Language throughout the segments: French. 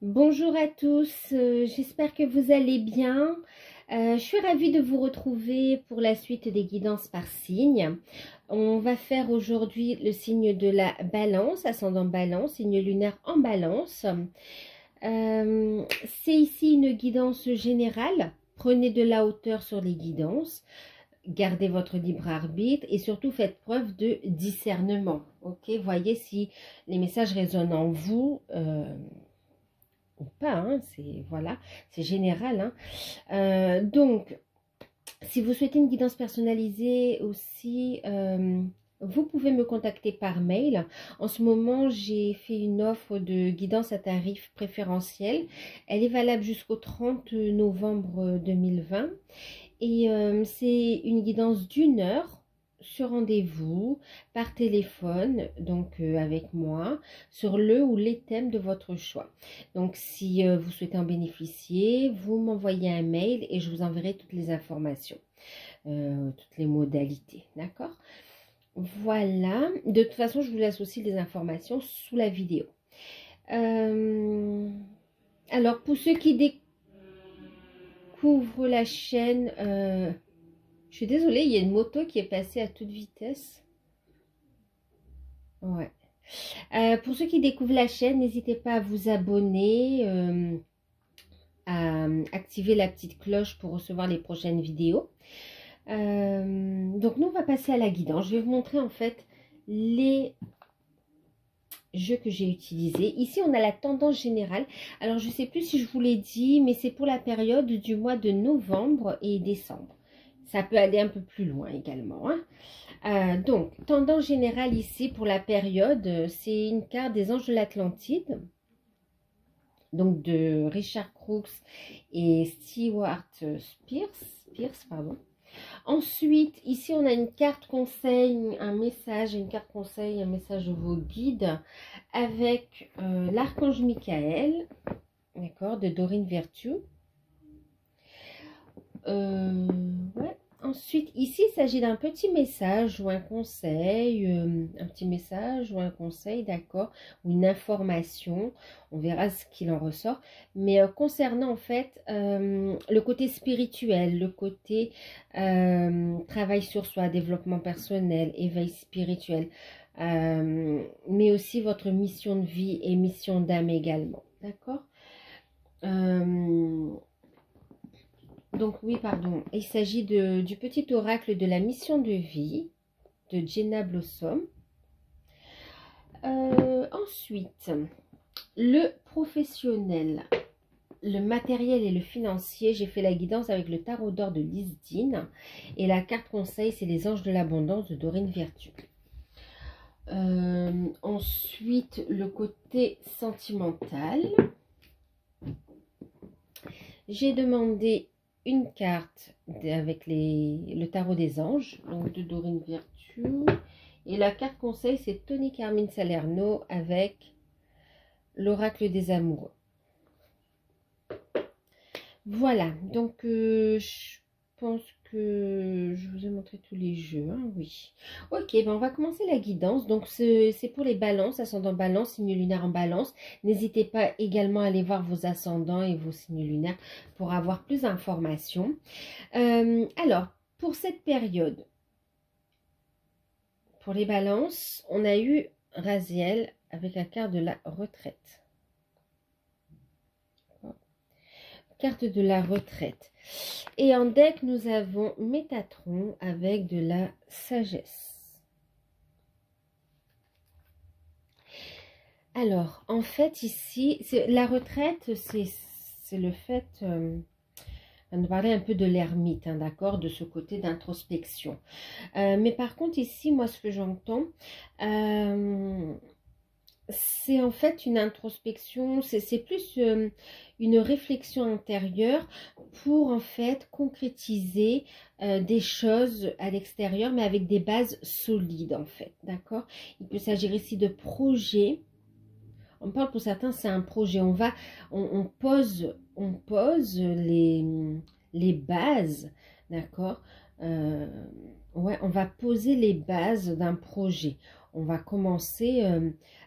Bonjour à tous, j'espère que vous allez bien. Je suis ravie de vous retrouver pour la suite des guidances par signe. On va faire aujourd'hui le signe de la balance, ascendant balance, signe lunaire en balance. C'est ici une guidance générale. Prenez de la hauteur sur les guidances. Gardez votre libre arbitre et surtout faites preuve de discernement. Ok, voyez si les messages résonnent en vous. Ou pas, hein, c'est voilà, c'est général. Hein. Donc, si vous souhaitez une guidance personnalisée aussi, vous pouvez me contacter par mail. En ce moment, j'ai fait une offre de guidance à tarif préférentiel. Elle est valable jusqu'au 30 novembre 2020 et c'est une guidance d'une heure sur rendez-vous, par téléphone, donc avec moi, sur le ou les thèmes de votre choix. Donc si vous souhaitez en bénéficier, vous m'envoyez un mail et je vous enverrai toutes les informations, toutes les modalités, d'accord? Voilà, de toute façon, je vous laisse aussi les informations sous la vidéo. Alors, pour ceux qui découvrent la chaîne, je suis désolée, il y a une moto qui est passée à toute vitesse. Ouais. Pour ceux qui découvrent la chaîne, n'hésitez pas à vous abonner, à activer la petite cloche pour recevoir les prochaines vidéos. Donc nous, on va passer à la guidance. Je vais vous montrer en fait les jeux que j'ai utilisés. Ici, on a la tendance générale. Alors, je ne sais plus si je vous l'ai dit, mais c'est pour la période du mois de novembre et décembre. Ça peut aller un peu plus loin également. Hein. Donc, tendance générale ici pour la période, c'est une carte des Anges de l'Atlantide. Donc, de Richard Crooks et Stewart Pierce, pardon. Ensuite, ici, on a une carte conseil, un message, une carte conseil, un message de vos guides avec l'archange Michael, d'accord, de Dorine Virtue. Ouais. Ensuite, ici, il s'agit d'un petit message ou un conseil, un petit message ou un conseil, d'accord, ou une information. On verra ce qu'il en ressort. Mais concernant, en fait, le côté spirituel, le côté travail sur soi, développement personnel, éveil spirituel, mais aussi votre mission de vie et mission d'âme également, d'accord. Donc oui, pardon, il s'agit du petit oracle de la mission de vie de Jenna Blossom. Ensuite, le professionnel, le matériel et le financier. J'ai fait la guidance avec le tarot d'or de Lisdine. Et la carte conseil, c'est les anges de l'abondance de Dorine Virtue. Ensuite, le côté sentimental. J'ai demandé une carte avec le tarot des anges, donc de Dorine Virtue. Et la carte conseil, c'est Tony Carmine Salerno avec l'oracle des amoureux. Voilà, donc je pense que je vous ai montré tous les jeux, hein, oui. Ok, ben on va commencer la guidance. Donc c'est pour les balances, ascendant balance, signe lunaire en balance. N'hésitez pas également à aller voir vos ascendants et vos signes lunaires pour avoir plus d'informations. Alors, pour cette période, pour les balances, on a eu Raziel avec la carte de la retraite. Carte de la retraite. Et en deck, nous avons Métatron avec de la sagesse. Alors, en fait, ici, la retraite, c'est le fait... on va parler un peu de l'ermite, hein, d'accord, de ce côté d'introspection. Mais par contre, ici, moi, ce que j'entends... c'est en fait une introspection, c'est plus une réflexion intérieure pour en fait concrétiser des choses à l'extérieur, mais avec des bases solides en fait, d'accord. Il peut s'agir ici de projets. On parle pour certains, c'est un projet. On pose les bases, d'accord. Ouais, on va poser les bases d'un projet. on va commencer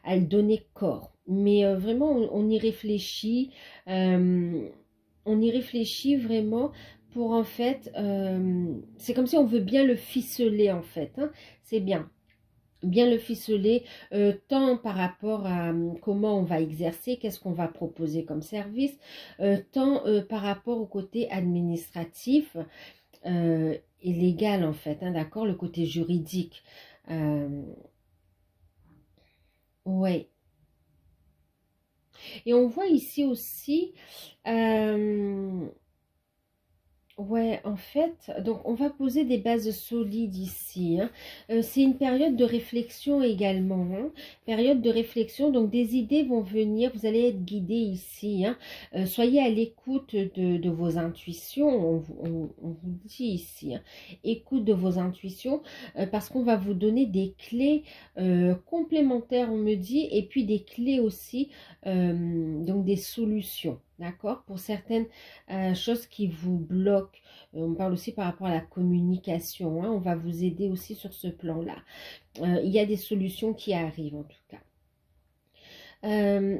à le donner corps. Mais vraiment, on y réfléchit. On y réfléchit vraiment pour en fait, c'est comme si on veut bien le ficeler en fait, hein. C'est bien le ficeler, tant par rapport à comment on va exercer, qu'est-ce qu'on va proposer comme service, tant par rapport au côté administratif et légal en fait, hein, d'accord, le côté juridique. Ouais. Et on voit ici aussi, ouais, en fait, donc on va poser des bases solides ici, hein. C'est une période de réflexion également, hein. Période de réflexion, donc des idées vont venir, vous allez être guidé ici, hein. Soyez à l'écoute de vos intuitions, on vous dit ici, hein. Écoute de vos intuitions, parce qu'on va vous donner des clés complémentaires, on me dit, et puis des clés aussi, donc des solutions. D'accord? Pour certaines choses qui vous bloquent. On parle aussi par rapport à la communication, hein. On va vous aider aussi sur ce plan-là. Il y a des solutions qui arrivent en tout cas.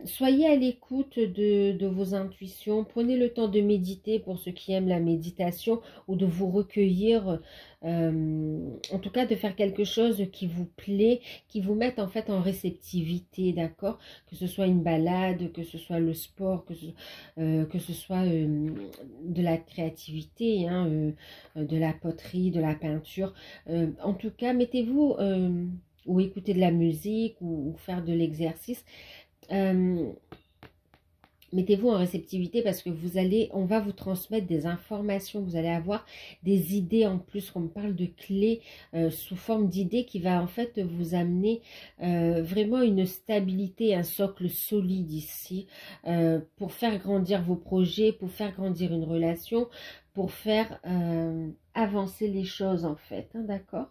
Soyez à l'écoute de vos intuitions. Prenez le temps de méditer pour ceux qui aiment la méditation ou de vous recueillir. En tout cas, de faire quelque chose qui vous plaît, qui vous mette en fait en réceptivité, d'accord? Que ce soit une balade, que ce soit le sport, que ce soit de la créativité, hein, de la poterie, de la peinture. En tout cas, mettez-vous ou écoutez de la musique ou faire de l'exercice. Mettez-vous en réceptivité parce que on va vous transmettre des informations, vous allez avoir des idées en plus, qu'on parle de clés sous forme d'idées qui va en fait vous amener vraiment une stabilité, un socle solide ici pour faire grandir vos projets, pour faire grandir une relation, pour faire avancer les choses en fait, hein, d'accord?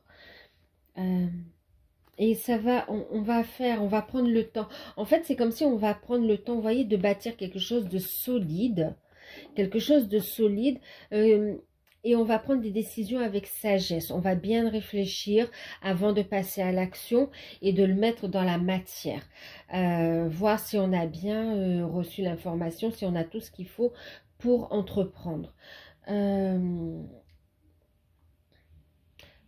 Et ça va, on va prendre le temps. En fait, c'est comme si on va prendre le temps, vous voyez, de bâtir quelque chose de solide. Quelque chose de solide. Et on va prendre des décisions avec sagesse. On va bien réfléchir avant de passer à l'action et de le mettre dans la matière. Voir si on a bien reçu l'information, si on a tout ce qu'il faut pour entreprendre.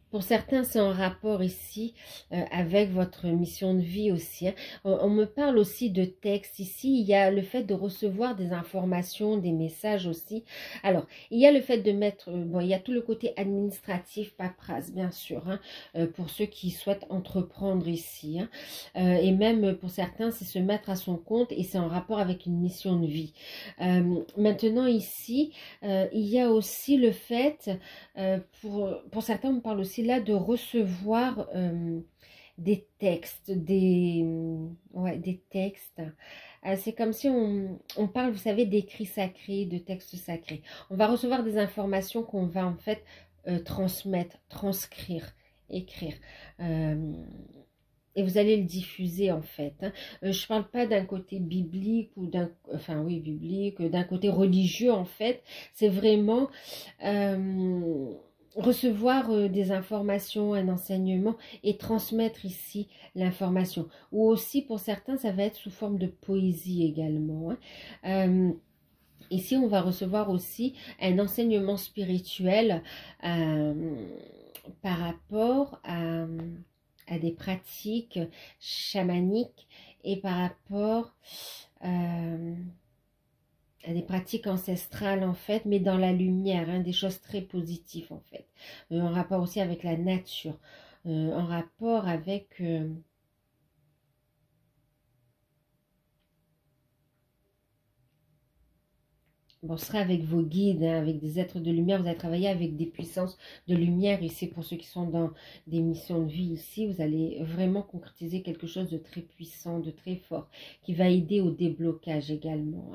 Pour certains, c'est en rapport ici avec votre mission de vie aussi, hein. On me parle aussi de texte. Ici, il y a le fait de recevoir des informations, des messages aussi. Alors, il y a le fait de mettre, bon, il y a tout le côté administratif, paperasse, bien sûr, hein, pour ceux qui souhaitent entreprendre ici, hein. Et même pour certains, c'est se mettre à son compte et c'est en rapport avec une mission de vie. Maintenant, ici, il y a aussi le fait, pour certains, on me parle aussi là de recevoir des textes, ouais, des textes. C'est comme si on parle, vous savez, d'écrits sacrés, de textes sacrés. On va recevoir des informations qu'on va en fait transmettre, transcrire, écrire. Et vous allez le diffuser en fait, hein. Je ne parle pas d'un côté biblique ou enfin oui, biblique, d'un côté religieux en fait. C'est vraiment recevoir des informations, un enseignement et transmettre ici l'information. Ou aussi pour certains, ça va être sous forme de poésie également, hein. Ici, on va recevoir aussi un enseignement spirituel par rapport à des pratiques chamaniques et par rapport à des pratiques ancestrales en fait, mais dans la lumière, hein, des choses très positives en fait, en rapport aussi avec la nature, en rapport avec bon, ce sera avec vos guides, hein, avec des êtres de lumière. Vous allez travailler avec des puissances de lumière ici. Pour ceux qui sont dans des missions de vie ici, vous allez vraiment concrétiser quelque chose de très puissant, de très fort, qui va aider au déblocage également,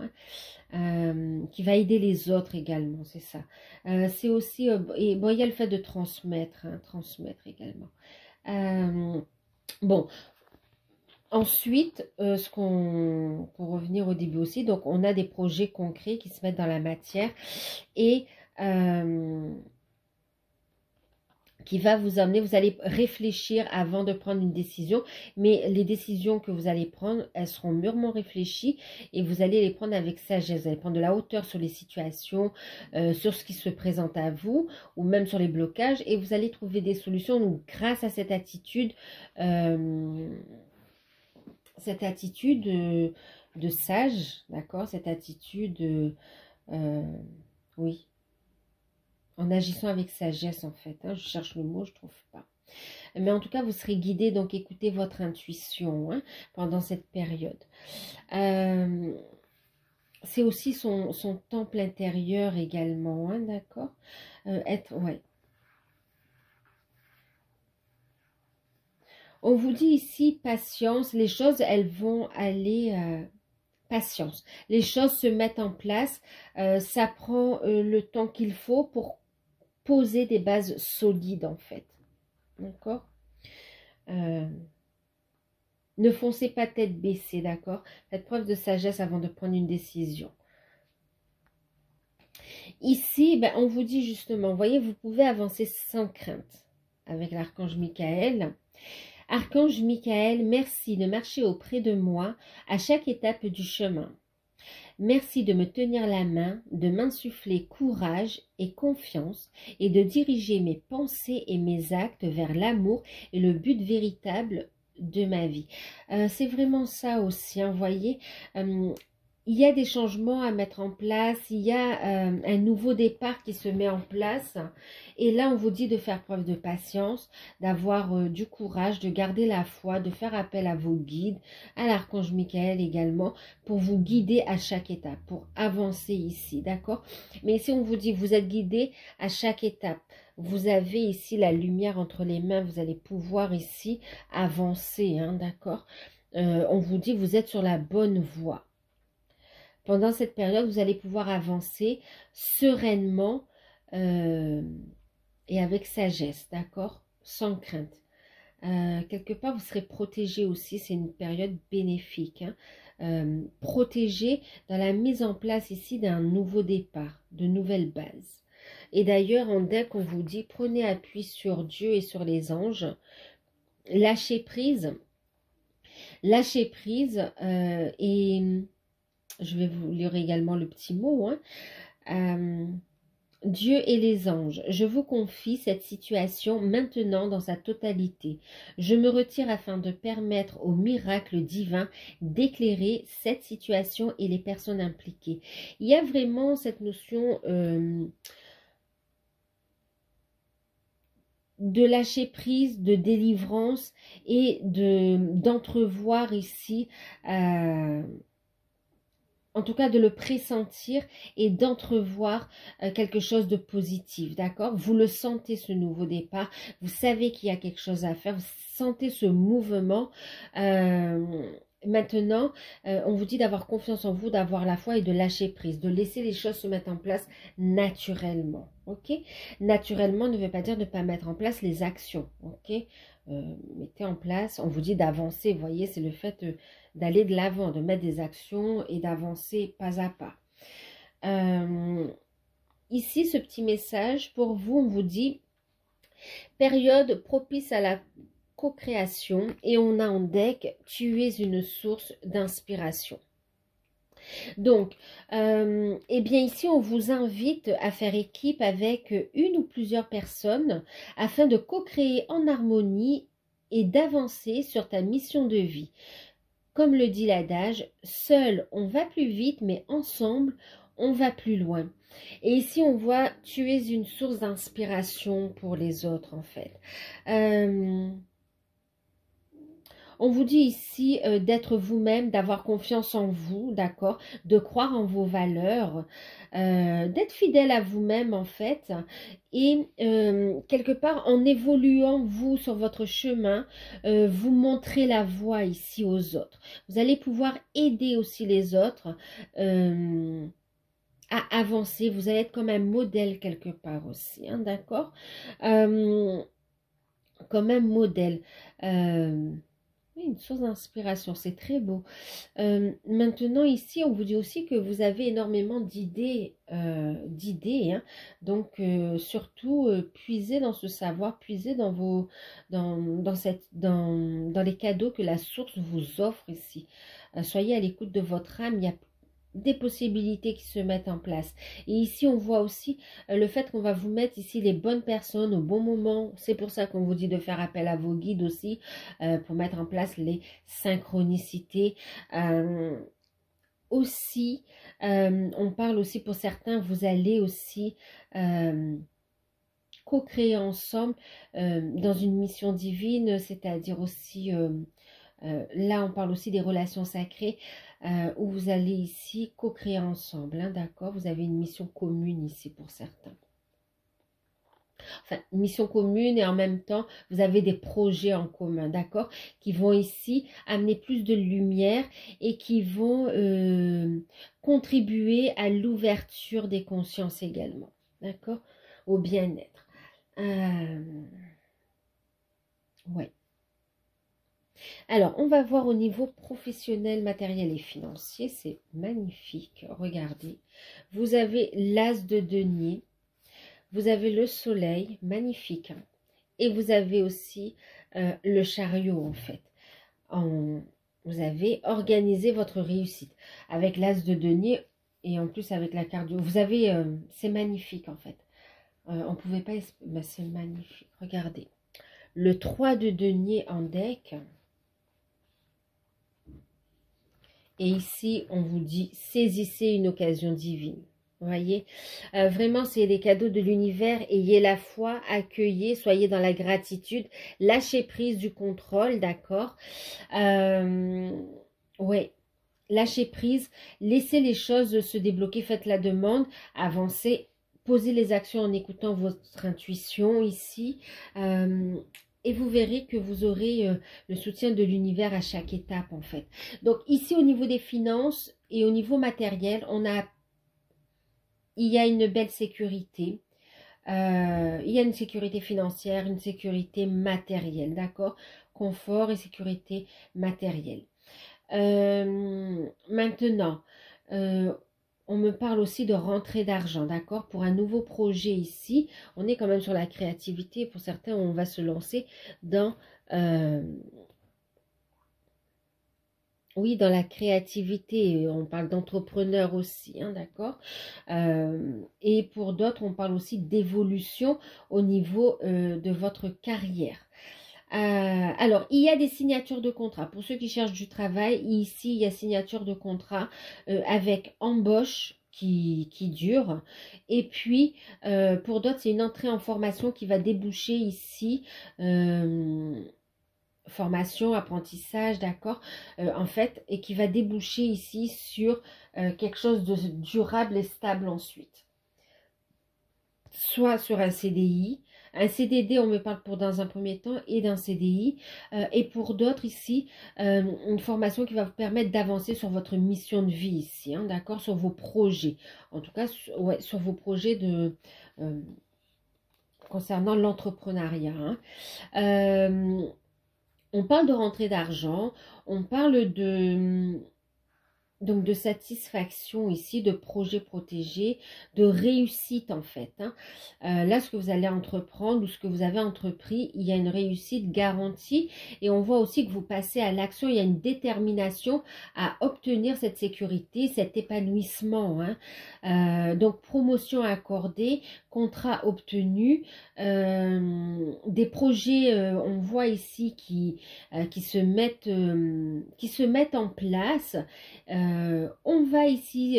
hein, qui va aider les autres également, c'est ça. C'est aussi, et bon, il y a le fait de transmettre, hein, transmettre également. Bon, ensuite, pour revenir au début aussi, donc on a des projets concrets qui se mettent dans la matière et qui va vous amener, vous allez réfléchir avant de prendre une décision, mais les décisions que vous allez prendre, elles seront mûrement réfléchies et vous allez les prendre avec sagesse. Vous allez prendre de la hauteur sur les situations, sur ce qui se présente à vous, ou même sur les blocages, et vous allez trouver des solutions. Donc, grâce à cette attitude de sage, d'accord, cette attitude, oui, en agissant avec sagesse en fait, hein, je cherche le mot, je trouve pas. Mais en tout cas, vous serez guidé, donc écoutez votre intuition hein, pendant cette période. C'est aussi son temple intérieur également, hein, d'accord, ouais. On vous dit ici, patience, les choses, elles vont aller... patience. Les choses se mettent en place. Ça prend le temps qu'il faut pour poser des bases solides, en fait. D'accord? Ne foncez pas tête baissée, d'accord? Faites preuve de sagesse avant de prendre une décision. Ici, ben, on vous dit justement, vous voyez, vous pouvez avancer sans crainte avec l'archange Michael. Archange Michael, merci de marcher auprès de moi à chaque étape du chemin. Merci de me tenir la main, de m'insuffler courage et confiance et de diriger mes pensées et mes actes vers l'amour et le but véritable de ma vie. C'est vraiment ça aussi, hein, vous voyez. Il y a des changements à mettre en place, il y a un nouveau départ qui se met en place. Et là, on vous dit de faire preuve de patience, d'avoir du courage, de garder la foi, de faire appel à vos guides, à l'archange Michael également, pour vous guider à chaque étape, pour avancer ici, d'accord? Mais ici, on vous dit, vous êtes guidé à chaque étape. Vous avez ici la lumière entre les mains, vous allez pouvoir ici avancer, hein, d'accord? On vous dit, vous êtes sur la bonne voie. Pendant cette période, vous allez pouvoir avancer sereinement et avec sagesse, d'accord? Sans crainte. Quelque part, vous serez protégé aussi, c'est une période bénéfique. Hein? Protégé dans la mise en place ici d'un nouveau départ, de nouvelles bases. Et d'ailleurs, en deck, on vous dit, prenez appui sur Dieu et sur les anges. Lâchez prise. Lâchez prise et... Je vais vous lire également le petit mot. Hein. Dieu et les anges, je vous confie cette situation maintenant dans sa totalité. Je me retire afin de permettre au miracle divin d'éclairer cette situation et les personnes impliquées. Il y a vraiment cette notion de lâcher prise, de délivrance et d'entrevoir ici... en tout cas de le pressentir et d'entrevoir quelque chose de positif, d'accord? Vous le sentez ce nouveau départ, vous savez qu'il y a quelque chose à faire, vous sentez ce mouvement. Maintenant, on vous dit d'avoir confiance en vous, d'avoir la foi et de lâcher prise, de laisser les choses se mettre en place naturellement, ok? Naturellement ne veut pas dire de ne pas mettre en place les actions, ok? Mettez en place, on vous dit d'avancer, vous voyez, c'est le fait d'aller de l'avant, de mettre des actions et d'avancer pas à pas. Ici, ce petit message, pour vous, on vous dit période propice à la co-création et on a en deck, tu es une source d'inspiration. Donc, eh bien ici, on vous invite à faire équipe avec une ou plusieurs personnes afin de co-créer en harmonie et d'avancer sur ta mission de vie. Comme le dit l'adage, seul on va plus vite, mais ensemble on va plus loin. Et ici on voit, tu es une source d'inspiration pour les autres en fait. On vous dit ici d'être vous-même, d'avoir confiance en vous, d'accord, de croire en vos valeurs, d'être fidèle à vous-même en fait, et quelque part en évoluant vous sur votre chemin, vous montrez la voie ici aux autres. Vous allez pouvoir aider aussi les autres à avancer, vous allez être comme un modèle quelque part aussi, hein, d'accord, comme un modèle. Oui, une source d'inspiration, c'est très beau. Maintenant, ici, on vous dit aussi que vous avez énormément d'idées, hein. Donc, surtout, puisez dans ce savoir, puisez dans dans les cadeaux que la source vous offre ici. Soyez à l'écoute de votre âme, il y a des possibilités qui se mettent en place. Et ici, on voit aussi le fait qu'on va vous mettre ici les bonnes personnes au bon moment. C'est pour ça qu'on vous dit de faire appel à vos guides aussi, pour mettre en place les synchronicités. Aussi, on parle aussi pour certains, vous allez aussi co-créer ensemble dans une mission divine, c'est-à-dire aussi... là, on parle aussi des relations sacrées où vous allez ici co-créer ensemble, hein, d'accord? Vous avez une mission commune ici pour certains. Enfin, une mission commune et en même temps, vous avez des projets en commun, d'accord? Qui vont ici amener plus de lumière et qui vont contribuer à l'ouverture des consciences également, d'accord? Au bien-être. Ouais. Alors, on va voir au niveau professionnel, matériel et financier. C'est magnifique. Regardez. Vous avez l'as de denier. Vous avez le soleil. Magnifique. Hein. Et vous avez aussi le chariot, en fait. Vous avez organisé votre réussite. Avec l'as de denier et en plus avec la carte. Vous avez... c'est magnifique, en fait. On ne pouvait pas... Ben, c'est magnifique. Regardez. Le 3 de denier en deck... Et ici, on vous dit, saisissez une occasion divine. Vous voyez, vraiment, c'est les cadeaux de l'univers. Ayez la foi, accueillez, soyez dans la gratitude, lâchez prise du contrôle, d'accord? Ouais, lâchez prise, laissez les choses se débloquer, faites la demande, avancez, posez les actions en écoutant votre intuition ici. Et vous verrez que vous aurez le soutien de l'univers à chaque étape, en fait. Donc, ici, au niveau des finances et au niveau matériel, il y a une belle sécurité. Il y a une sécurité financière, une sécurité matérielle, d'accord? Confort et sécurité matérielle. Maintenant, on me parle aussi de rentrée d'argent, d'accord? Pour un nouveau projet ici, on est quand même sur la créativité. Pour certains, on va se lancer dans... oui, dans la créativité. On parle d'entrepreneur aussi, hein, d'accord? Et pour d'autres, on parle aussi d'évolution au niveau de votre carrière. Alors, il y a des signatures de contrat. Pour ceux qui cherchent du travail, ici, il y a signature de contrat avec embauche qui dure. Et puis, pour d'autres, c'est une entrée en formation qui va déboucher ici. Formation, apprentissage, d'accord, en fait, et qui va déboucher ici sur quelque chose de durable et stable ensuite. Soit sur un CDI, un CDD, on me parle pour dans un premier temps, et d'un CDI, et pour d'autres ici, une formation qui va vous permettre d'avancer sur votre mission de vie ici, hein, d'accord, sur vos projets, en tout cas, ouais, sur vos projets de concernant l'entrepreneuriat. Hein. On parle de rentrée d'argent, on parle donc de satisfaction ici, de projet protégé, de réussite en fait. Hein. Là, ce que vous allez entreprendre ou ce que vous avez entrepris, il y a une réussite garantie et on voit aussi que vous passez à l'action, il y a une détermination à obtenir cette sécurité, cet épanouissement. Hein. Donc, promotion accordée, contrat obtenu, des projets, on voit ici qui se mettent en place. On va ici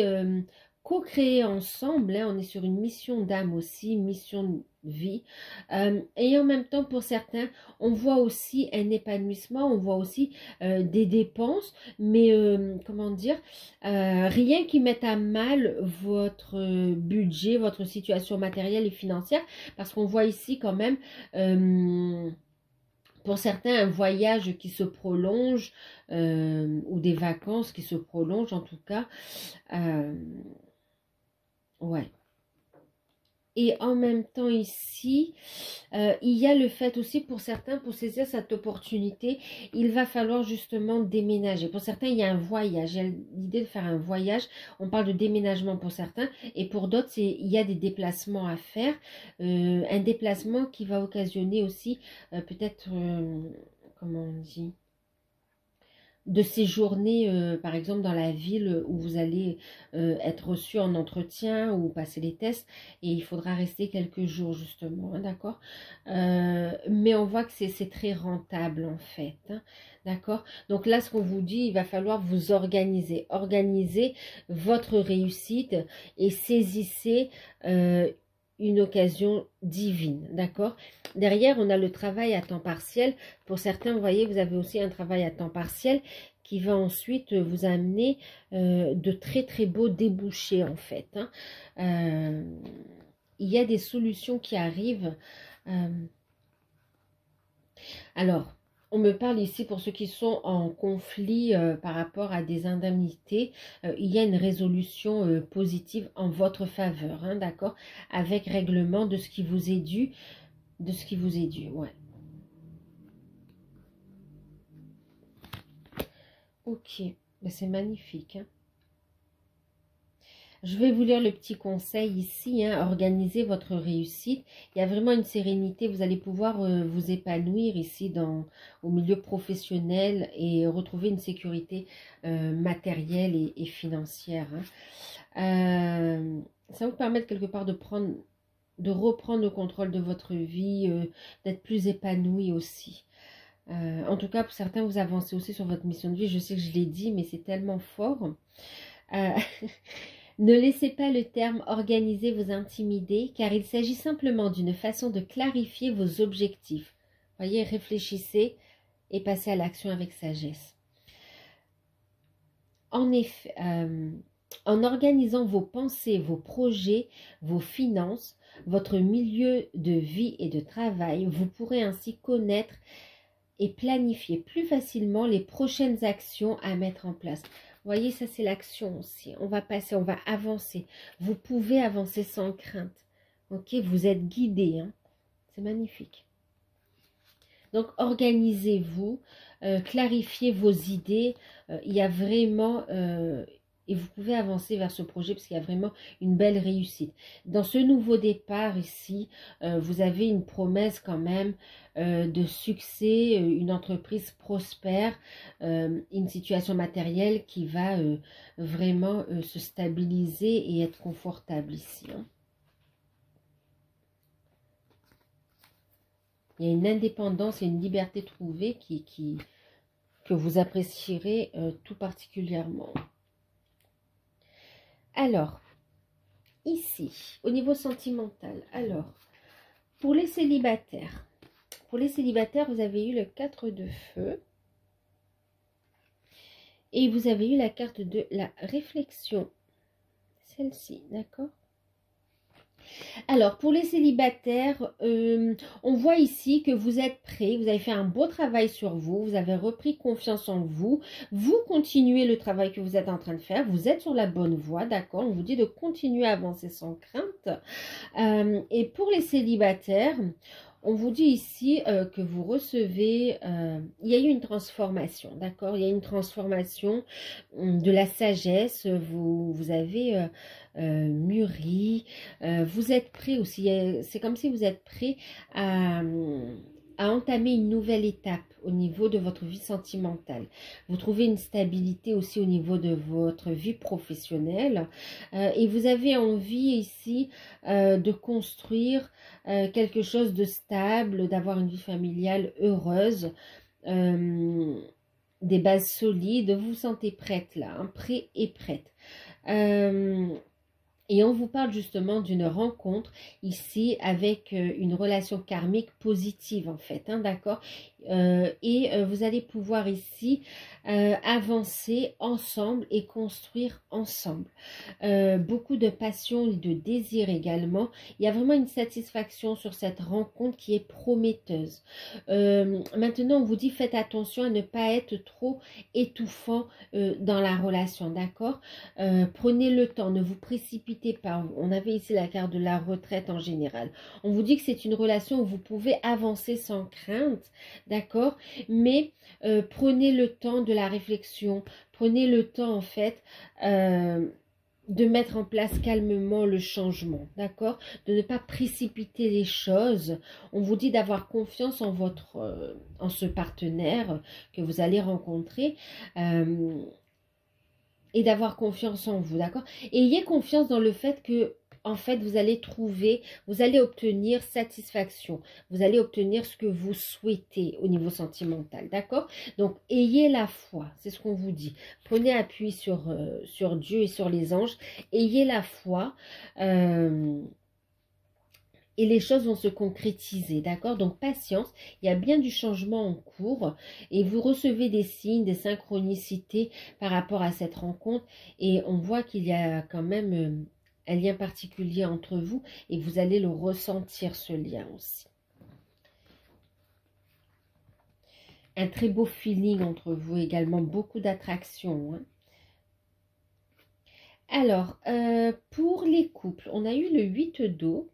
co-créer ensemble, hein, on est sur une mission d'âme aussi, mission de vie, et en même temps pour certains, on voit aussi un épanouissement, on voit aussi des dépenses, mais comment dire, rien qui mette à mal votre budget, votre situation matérielle et financière, parce qu'on voit ici quand même... pour certains, un voyage qui se prolonge ou des vacances qui se prolongent en tout cas. Ouais. Et en même temps ici, il y a le fait aussi pour certains, pour saisir cette opportunité, il va falloir justement déménager. Pour certains, il y a un voyage. Il y a l'idée de faire un voyage. On parle de déménagement pour certains. Et pour d'autres, il y a des déplacements à faire. Un déplacement qui va occasionner aussi peut-être, comment on dit, de séjourner, par exemple, dans la ville où vous allez être reçu en entretien ou passer les tests, et il faudra rester quelques jours, justement, hein, d'accord. Mais on voit que c'est très rentable, en fait, hein, d'accord. Donc là, ce qu'on vous dit, il va falloir vous organiser, organiser votre réussite et saisissez une occasion divine, d'accord. Derrière, on a le travail à temps partiel. Pour certains, vous voyez, vous avez aussi un travail à temps partiel qui va ensuite vous amener de très très beaux débouchés, en fait, hein. Il y a des solutions qui arrivent. Alors, on me parle ici, pour ceux qui sont en conflit par rapport à des indemnités, il y a une résolution positive en votre faveur, hein, d'accord, avec règlement de ce qui vous est dû, ouais. Ok, ben, c'est magnifique, hein. Je vais vous lire le petit conseil ici, hein, organisez votre réussite. Il y a vraiment une sérénité, vous allez pouvoir vous épanouir ici au milieu professionnel et retrouver une sécurité matérielle et financière, hein. Ça va vous permettre quelque part de reprendre le contrôle de votre vie, d'être plus épanoui aussi. En tout cas, pour certains, vous avancez aussi sur votre mission de vie. Je sais que je l'ai dit, mais c'est tellement fort. Ne laissez pas le terme organiser vous intimider, car il s'agit simplement d'une façon de clarifier vos objectifs. Voyez, réfléchissez et passez à l'action avec sagesse. En effet, en organisant vos pensées, vos projets, vos finances, votre milieu de vie et de travail, vous pourrez ainsi connaître et planifier plus facilement les prochaines actions à mettre en place. Vous voyez, ça c'est l'action aussi. On va passer, on va avancer. Vous pouvez avancer sans crainte. Ok, vous êtes guidé, hein. C'est magnifique. Donc, organisez-vous, clarifiez vos idées. Il y a vraiment... et vous pouvez avancer vers ce projet parce qu'il y a vraiment une belle réussite. Dans ce nouveau départ ici, vous avez une promesse quand même de succès, une entreprise prospère, une situation matérielle qui va vraiment se stabiliser et être confortable ici, hein. Il y a une indépendance et une liberté trouvée que vous apprécierez tout particulièrement. Alors, ici, au niveau sentimental, alors, pour les célibataires, vous avez eu le 4 de feu et vous avez eu la carte de la réflexion, celle-ci, d'accord? Alors, pour les célibataires, on voit ici que vous êtes prêts, vous avez fait un beau travail sur vous, vous avez repris confiance en vous, vous continuez le travail que vous êtes en train de faire, vous êtes sur la bonne voie, d'accord? On vous dit de continuer à avancer sans crainte. Et pour les célibataires, on vous dit ici que vous recevez, il y a eu une transformation, d'accord? Il y a une transformation de la sagesse, vous avez mûri, vous êtes prêt aussi, c'est comme si vous êtes prêt à entamer une nouvelle étape au niveau de votre vie sentimentale. Vous trouvez une stabilité aussi au niveau de votre vie professionnelle et vous avez envie ici de construire quelque chose de stable, d'avoir une vie familiale heureuse, des bases solides. Vous vous sentez prête là, hein, prêt et prête. Et on vous parle justement d'une rencontre ici avec une relation karmique positive en fait, hein, d'accord? Vous allez pouvoir ici avancer ensemble et construire ensemble. Beaucoup de passion et de désir également. Il y a vraiment une satisfaction sur cette rencontre qui est prometteuse. Maintenant, on vous dit faites attention à ne pas être trop étouffant dans la relation, d'accord? Prenez le temps, ne vous précipitez précipitez pas. On avait ici la carte de la retraite en général. On vous dit que c'est une relation où vous pouvez avancer sans crainte, d'accord? Mais prenez le temps de la réflexion, prenez le temps en fait de mettre en place calmement le changement, d'accord? De ne pas précipiter les choses. On vous dit d'avoir confiance en en ce partenaire que vous allez rencontrer. Et d'avoir confiance en vous, d'accord? Et ayez confiance dans le fait que, en fait, vous allez trouver, vous allez obtenir satisfaction. Vous allez obtenir ce que vous souhaitez au niveau sentimental, d'accord? Donc, ayez la foi, c'est ce qu'on vous dit. Prenez appui sur Dieu et sur les anges. Ayez la foi. Et les choses vont se concrétiser, d'accord? Donc, patience, il y a bien du changement en cours et vous recevez des signes, des synchronicités par rapport à cette rencontre et on voit qu'il y a quand même un lien particulier entre vous et vous allez le ressentir, ce lien aussi. Un très beau feeling entre vous également, beaucoup d'attraction, hein. Alors, pour les couples, on a eu le 8 d'eau.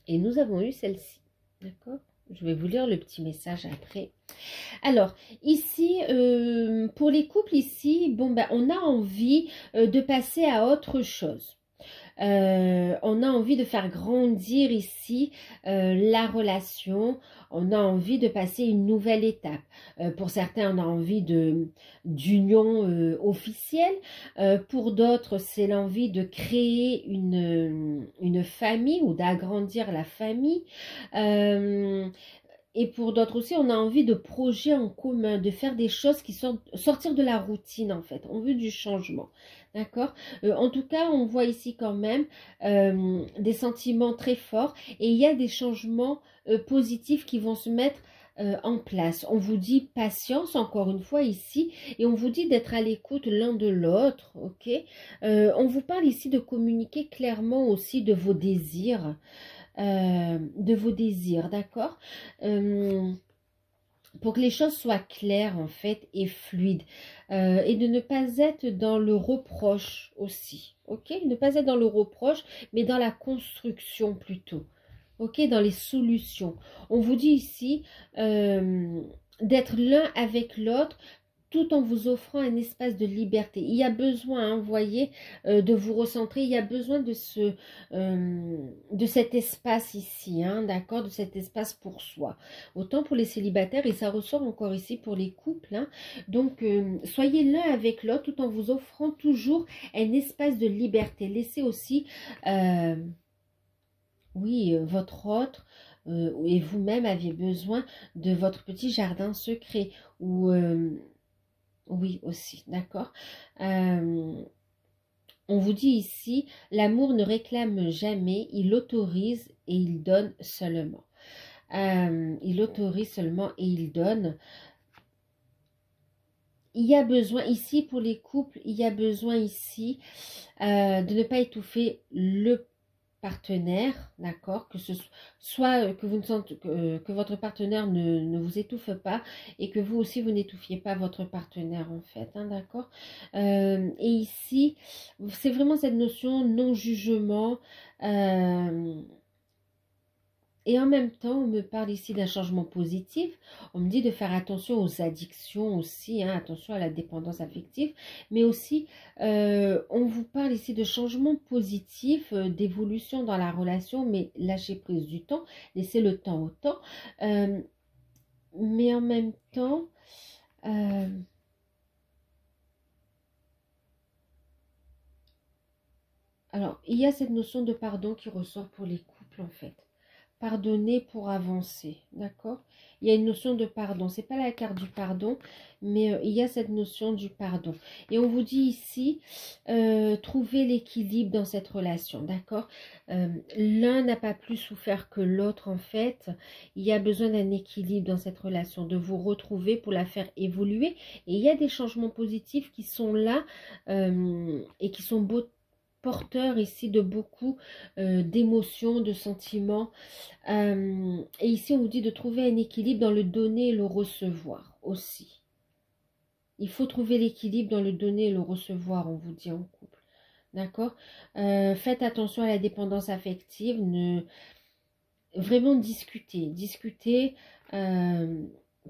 Et nous avons eu celle-ci, d'accord? Je vais vous lire le petit message après. Alors, ici, pour les couples, ici, bon, ben, on a envie de passer à autre chose. On a envie de faire grandir ici la relation, on a envie de passer une nouvelle étape. Pour certains, on a envie d'union officielle. Pour d'autres, c'est l'envie de créer une famille ou d'agrandir la famille. Et pour d'autres aussi, on a envie de projets en commun, de faire des choses qui sont sortir de la routine en fait. On veut du changement, d'accord? En tout cas, on voit ici quand même des sentiments très forts et il y a des changements positifs qui vont se mettre en place. On vous dit patience encore une fois ici et on vous dit d'être à l'écoute l'un de l'autre, ok? On vous parle ici de communiquer clairement aussi de vos désirs, d'accord? Pour que les choses soient claires en fait et fluides et de ne pas être dans le reproche aussi, ok? Ne pas être dans le reproche mais dans la construction plutôt, ok? Dans les solutions. On vous dit ici d'être l'un avec l'autre tout en vous offrant un espace de liberté. Il y a besoin, hein, vous voyez, de vous recentrer. Il y a besoin de cet espace ici, hein, d'accord, de cet espace pour soi. Autant pour les célibataires, et ça ressort encore ici pour les couples. Hein. Donc, soyez l'un avec l'autre tout en vous offrant toujours un espace de liberté. Laissez aussi, oui, votre autre et vous-même aviez besoin de votre petit jardin secret où... oui, aussi, d'accord. On vous dit ici, l'amour ne réclame jamais, il autorise et il donne seulement. Il autorise seulement et il donne. Il y a besoin ici, pour les couples, il y a besoin ici de ne pas étouffer le partenaire, d'accord, que ce soit que vous ne sentez que votre partenaire ne vous étouffe pas et que vous aussi vous n'étouffiez pas votre partenaire en fait, hein, d'accord. Et ici, c'est vraiment cette notion non jugement. Et en même temps, on me parle ici d'un changement positif. On me dit de faire attention aux addictions aussi, hein, attention à la dépendance affective. Mais aussi, on vous parle ici de changement positif, d'évolution dans la relation, mais lâchez prise du temps, laissez le temps au temps. Mais en même temps, alors, il y a cette notion de pardon qui ressort pour les couples en fait. Pardonner pour avancer, d'accord? Il y a une notion de pardon. C'est pas la carte du pardon, mais il y a cette notion du pardon. Et on vous dit ici, trouver l'équilibre dans cette relation, d'accord? L'un n'a pas plus souffert que l'autre, en fait. Il y a besoin d'un équilibre dans cette relation, de vous retrouver pour la faire évoluer. Et il y a des changements positifs qui sont là et qui sont beaux porteur ici de beaucoup d'émotions, de sentiments. Et ici, on vous dit de trouver un équilibre dans le donner et le recevoir aussi. Il faut trouver l'équilibre dans le donner et le recevoir, on vous dit en couple. d'accord? Faites attention à la dépendance affective, vraiment discuter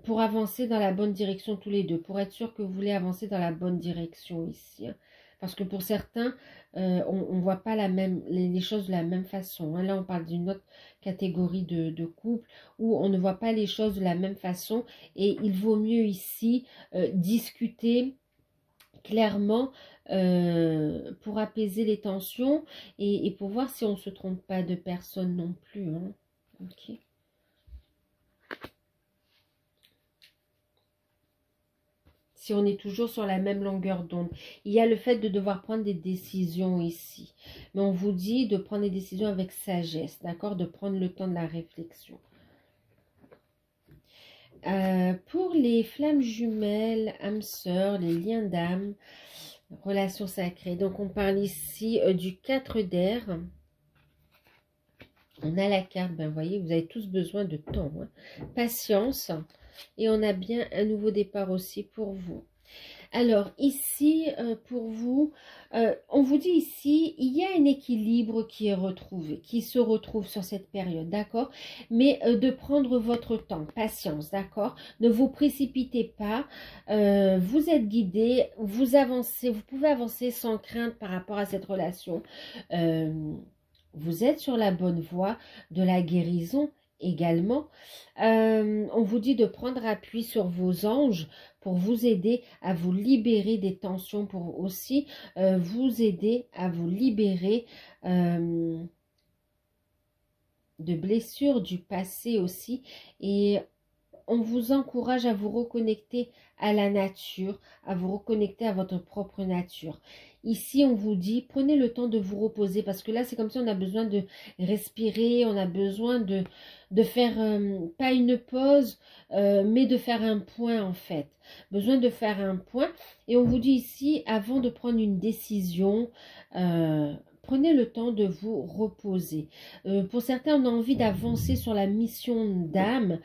pour avancer dans la bonne direction tous les deux, pour être sûr que vous voulez avancer dans la bonne direction ici, hein. Parce que pour certains, on ne voit pas les choses de la même façon, hein. Là, on parle d'une autre catégorie de couple où on ne voit pas les choses de la même façon et il vaut mieux ici discuter clairement pour apaiser les tensions et pour voir si on ne se trompe pas de personne non plus, hein. Ok. Si on est toujours sur la même longueur d'onde. Il y a le fait de devoir prendre des décisions ici. Mais on vous dit de prendre des décisions avec sagesse, d'accord? De prendre le temps de la réflexion. Pour les flammes jumelles, âmes sœurs, les liens d'âme, relations sacrées. Donc on parle ici du 4 d'air. On a la carte, ben vous voyez, vous avez tous besoin de temps, hein. Patience. Et on a bien un nouveau départ aussi pour vous. Alors ici, pour vous, on vous dit ici, il y a un équilibre qui est retrouvé, qui se retrouve sur cette période, d'accord? Mais de prendre votre temps, patience, d'accord? Ne vous précipitez pas, vous êtes guidé, vous avancez, vous pouvez avancer sans crainte par rapport à cette relation. Vous êtes sur la bonne voie de la guérison également. On vous dit de prendre appui sur vos anges pour vous aider à vous libérer des tensions, pour aussi vous aider à vous libérer de blessures du passé aussi. Et on vous encourage à vous reconnecter à la nature, à vous reconnecter à votre propre nature. Ici, on vous dit, prenez le temps de vous reposer, parce que là, c'est comme si on a besoin de respirer, on a besoin de faire, pas une pause, mais de faire un point, en fait. Besoin de faire un point. Et on vous dit ici, avant de prendre une décision, prenez le temps de vous reposer. Pour certains, on a envie d'avancer sur la mission d'âme,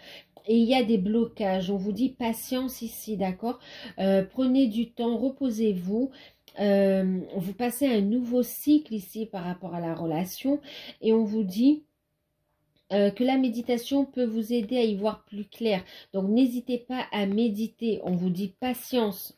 et il y a des blocages. On vous dit patience ici, d'accord? Prenez du temps, reposez-vous. Vous passez un nouveau cycle ici par rapport à la relation. Et on vous dit que la méditation peut vous aider à y voir plus clair. Donc n'hésitez pas à méditer. On vous dit patience.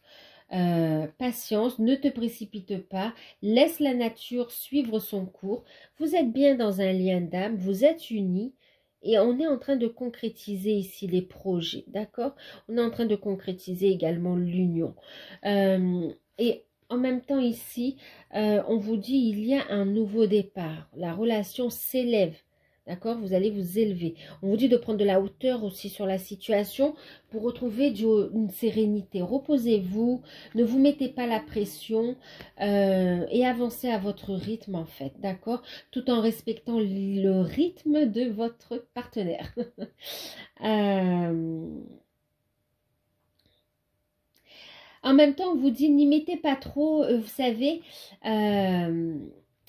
Patience, ne te précipite pas, laisse la nature suivre son cours. Vous êtes bien dans un lien d'âme, vous êtes unis. Et on est en train de concrétiser ici les projets, d'accord? On est en train de concrétiser également l'union. Et en même temps ici, on vous dit il y a un nouveau départ. La relation s'élève, d'accord? Vous allez vous élever. On vous dit de prendre de la hauteur aussi sur la situation pour retrouver une sérénité. Reposez-vous, ne vous mettez pas la pression et avancez à votre rythme en fait, d'accord? Tout en respectant le rythme de votre partenaire. En même temps, on vous dit, n'y mettez pas trop, vous savez,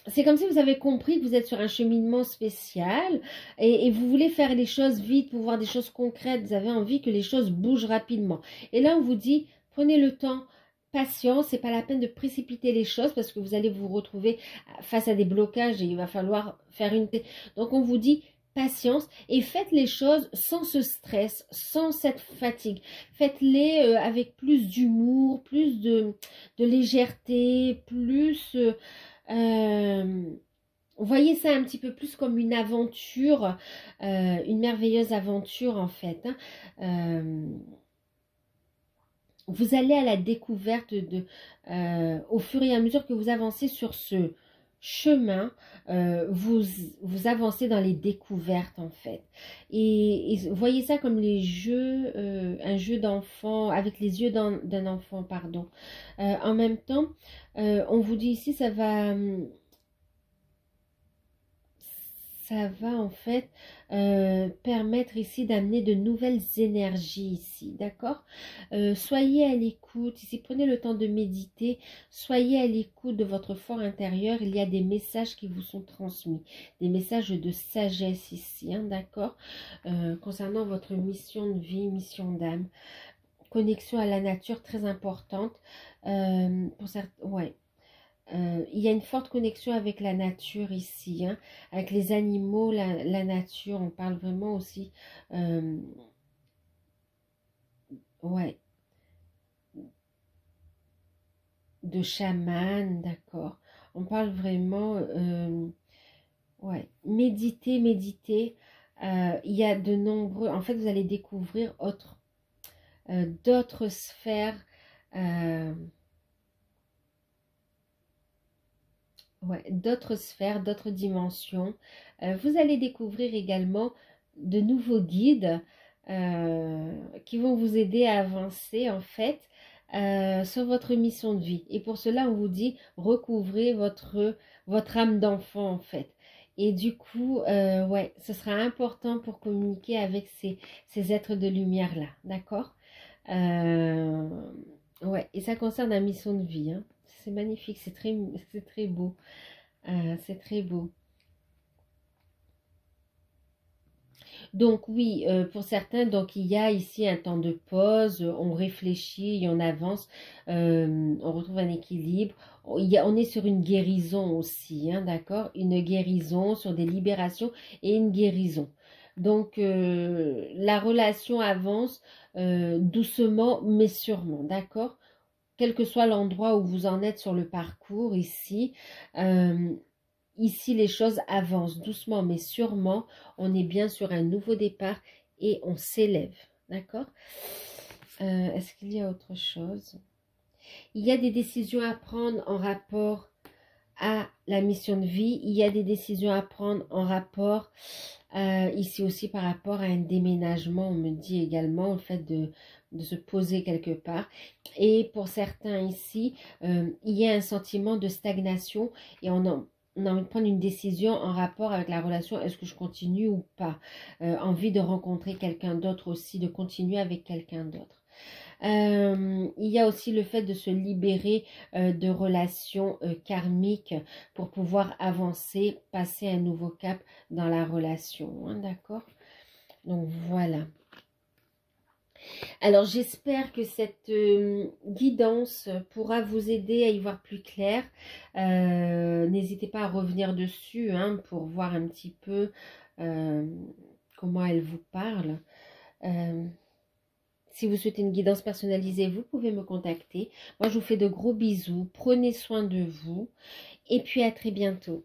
c'est comme si vous avez compris que vous êtes sur un cheminement spécial et vous voulez faire les choses vite pour voir des choses concrètes, vous avez envie que les choses bougent rapidement. Et là, on vous dit, prenez le temps, patience, c'est pas la peine de précipiter les choses parce que vous allez vous retrouver face à des blocages et il va falloir faire une... Donc, on vous dit, patience et faites les choses sans ce stress, sans cette fatigue. Faites-les avec plus d'humour, plus de légèreté, plus... voyez ça un petit peu plus comme une aventure, une merveilleuse aventure en fait, hein. Vous allez à la découverte au fur et à mesure que vous avancez sur ce chemin, vous avancez dans les découvertes en fait. Et voyez ça comme les jeux, un jeu d'enfant, avec les yeux d'un enfant, pardon. En même temps, on vous dit ici, ça va en fait permettre ici d'amener de nouvelles énergies ici, d'accord? Soyez à l'écoute, ici prenez le temps de méditer, soyez à l'écoute de votre fort intérieur, il y a des messages qui vous sont transmis, des messages de sagesse ici, hein, d'accord? Concernant votre mission de vie, mission d'âme, connexion à la nature très importante, pour certains, ouais. il y a une forte connexion avec la nature ici, hein, avec les animaux, la nature. On parle vraiment aussi, ouais, de chaman, d'accord. On parle vraiment, ouais, méditer, méditer. Il y a de nombreux, en fait, vous allez découvrir d'autres sphères, euh, ouais, d'autres sphères, d'autres dimensions. Vous allez découvrir également de nouveaux guides qui vont vous aider à avancer en fait sur votre mission de vie. Et pour cela, on vous dit recouvrez votre âme d'enfant en fait. Et du coup, ouais, ce sera important pour communiquer avec ces êtres de lumière-là, d'accord? Euh, ouais, et ça concerne la mission de vie, hein. C'est magnifique, c'est très beau. C'est très beau. Donc oui, pour certains, donc il y a ici un temps de pause, on réfléchit et on avance, on retrouve un équilibre. On est sur une guérison aussi, hein, d'accord? Une guérison, sur des libérations et une guérison. Donc la relation avance doucement mais sûrement, d'accord? Quel que soit l'endroit où vous en êtes sur le parcours ici, euh, ici, les choses avancent doucement mais sûrement. On est bien sur un nouveau départ et on s'élève. D'accord? Est-ce qu'il y a autre chose? Il y a des décisions à prendre en rapport à la mission de vie. Il y a des décisions à prendre en rapport, ici aussi par rapport à un déménagement. On me dit également le fait de se poser quelque part. Et pour certains ici, il y a un sentiment de stagnation et on a envie de prendre une décision en rapport avec la relation, est-ce que je continue ou pas? Envie de rencontrer quelqu'un d'autre aussi, de continuer avec quelqu'un d'autre. Il y a aussi le fait de se libérer de relations karmiques pour pouvoir avancer, passer un nouveau cap dans la relation, hein, d'accord? Donc voilà. Alors j'espère que cette guidance pourra vous aider à y voir plus clair. N'hésitez pas à revenir dessus hein, pour voir un petit peu comment elle vous parle. Si vous souhaitez une guidance personnalisée, vous pouvez me contacter. Moi, je vous fais de gros bisous. Prenez soin de vous. Et puis, à très bientôt.